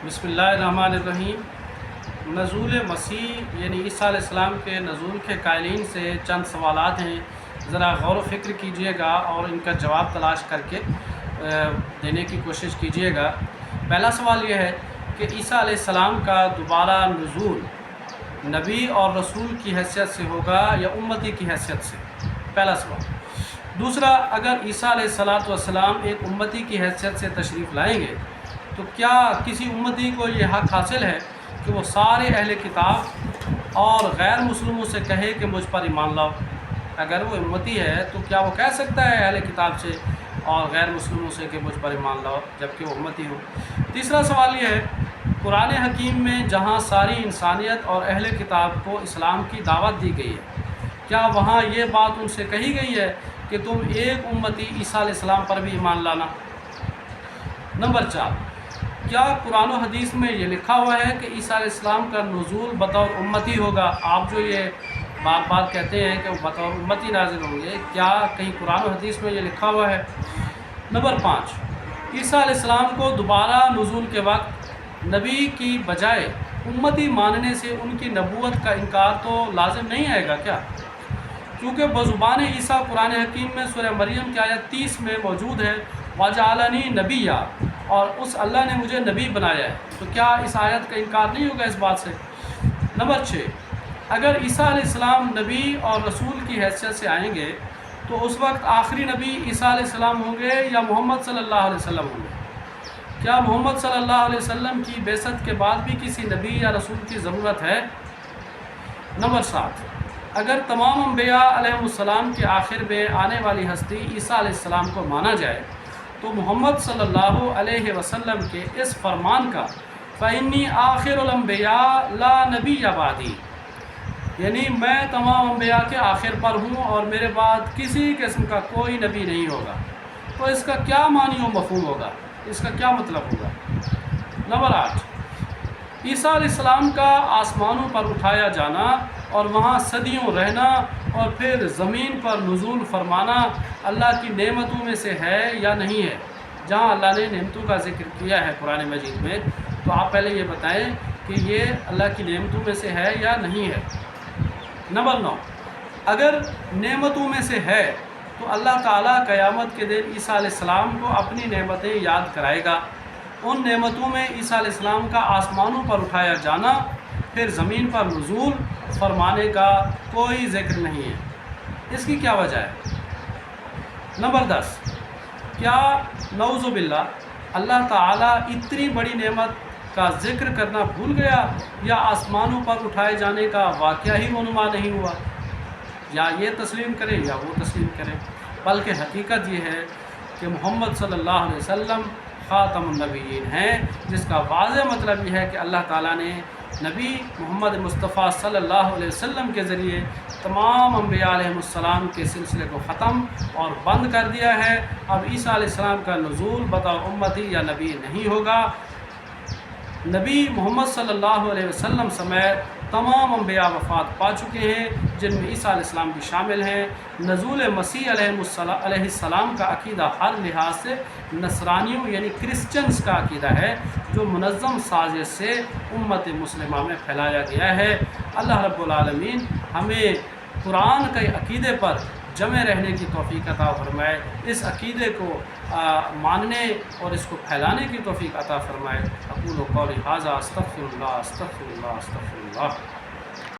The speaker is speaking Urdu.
بسم اللہ الرحمن الرحیم۔ نزول مسیح یعنی عیسیٰ علیہ السلام کے نزول کے قائلین سے چند سوالات ہیں، ذرا غور و فکر کیجئے گا اور ان کا جواب تلاش کر کے دینے کی کوشش کیجئے گا۔ پہلا سوال یہ ہے کہ عیسیٰ علیہ السلام کا دوبارہ نزول نبی اور رسول کی حیثیت سے ہوگا یا امتی کی حیثیت سے؟ پہلا سوال۔ دوسرا، اگر عیسیٰ علیہ السلام ایک امتی کی حیثیت سے تشریف لائیں گے تو کیا کسی امتی کو یہ حق حاصل ہے کہ وہ سارے اہل کتاب اور غیر مسلموں سے کہے کہ مجھ پر ایمان لاؤ؟ اگر وہ امتی ہے تو کیا وہ کہہ سکتا ہے اہل کتاب سے اور غیر مسلموں سے کہ مجھ پر ایمان لاؤ جبکہ وہ امتی ہو؟ تیسرا سوال یہ ہے، قرآن حکیم میں جہاں ساری انسانیت اور اہل کتاب کو اسلام کی دعوت دی گئی ہے، کیا وہاں یہ بات ان سے کہی گئی ہے کہ تم ایک امتی عیسیٰ علیہ السلام پر بھی ایمان لانا؟ نمبر 4، کیا قرآن و حدیث میں یہ لکھا ہوا ہے کہ عیسیٰ علیہ السلام کا نزول بطور امتی ہوگا؟ آپ جو یہ بار بار کہتے ہیں کہ وہ بطور امتی نازل ہوں گے، کیا کہیں قرآن و حدیث میں یہ لکھا ہوا ہے؟ نمبر 5، عیسیٰ علیہ السلام کو دوبارہ نزول کے وقت نبی کی بجائے امتی ماننے سے ان کی نبوت کا انکار تو لازم نہیں آئے گا کیا؟ کیونکہ بزبان عیسیٰ قرآن حکیم میں سورہ مریم کی آیت 30 میں موجود ہے، وَجَعَلَنِي نَبِيًّا، اور اس اللہ نے مجھے نبی بنایا ہے، تو کیا اس آیت کا انکار نہیں ہوگا اس بات سے؟ نمبر 6، اگر عیسیٰ علیہ السلام نبی اور رسول کی حیثیت سے آئیں گے تو اس وقت آخری نبی عیسیٰ علیہ السلام ہوں گے یا محمد صلی اللہ علیہ وسلم ہوں گے؟ کیا محمد صلی اللہ علیہ وسلم کی بعثت کے بعد بھی کسی نبی یا رسول کی ضرورت ہے؟ نمبر 7، اگر تمام انبیاء علیہ السلام کے آخر میں آنے والی ہستی عیسیٰ علیہ السلام کو مانا جائے تو محمد صلی اللہ علیہ وسلم کے اس فرمان کا فَإِنِّي آخِرُ الْأَنْبِيَاءِ لَا نَبِيَّ بَعْدِي، یعنی میں تمام انبیاء کے آخر پر ہوں اور میرے بعد کسی قسم کا کوئی نبی نہیں ہوگا، تو اس کا کیا معنی و مفہوم ہوگا؟ اس کا کیا مطلب ہوگا؟ نمبر 8، عیسیٰ علیہ السلام کا آسمانوں پر اٹھایا جانا اور وہاں صدیوں رہنا اور پھر زمین پر نزول فرمانا اللہ کی نعمتوں میں سے ہے یا نہیں ہے؟ جہاں اللہ نے نعمتوں کا ذکر کیا ہے قرآن مجید میں، تو آپ پہلے یہ بتائیں کہ یہ اللہ کی نعمتوں میں سے ہے یا نہیں ہے؟ نمبر 9، اگر نعمتوں میں سے ہے تو اللہ تعالیٰ قیامت کے دن عیسیٰ علیہ السلام کو اپنی نعمتیں یاد کرائے گا۔ ان نعمتوں میں عیسیٰ علیہ السلام کا آسمانوں پر اٹھایا جانا، پھر زمین پر نزول فرمانے کا کوئی ذکر نہیں ہے، اس کی کیا وجہ ہے؟ نمبر 10، کیا نعوذ باللہ اللہ تعالیٰ اتنی بڑی نعمت کا ذکر کرنا بھول گیا، یا آسمانوں پر اٹھائے جانے کا واقعہ ہی رونما نہیں ہوا؟ یا یہ تسلیم کریں یا وہ تسلیم کریں، بلکہ حقیقت یہ ہے کہ محمد صلی اللہ علیہ وسلم خاتم النبیین ہیں، جس کا واضح مطلب یہ ہے کہ اللہ تعالیٰ نے نبی محمد مصطفیٰ صلی اللہ علیہ وسلم کے ذریعے تمام انبیاء علیہ السلام کے سلسلے کو ختم اور بند کر دیا ہے۔ اب عیسیٰ علیہ السلام کا نزول بطور امتی یا نبی نہیں ہوگا۔ نبی محمد صلی اللہ علیہ وسلم سمیت تمام انبیاء وفات پا چکے ہیں، جن میں عیسیٰ علیہ السلام بھی شامل ہیں۔ نزول مسیح علیہ السلام کا عقیدہ ہر لحاظ سے نصرانیوں یعنی کرسچنز کا عقیدہ ہے، جو منظم سازش سے امت مسلمہ میں پھیلایا گیا ہے۔ اللہ رب العالمین ہمیں قرآن کے عقیدے پر جمع رہنے کی توفیق عطا فرمائے، اس عقیدے کو ماننے اور اس کو پھیلانے کی توفیق عطا فرمائے۔ اقول قولی ھذا استغفر اللہ استغفر اللہ استغفر اللہ۔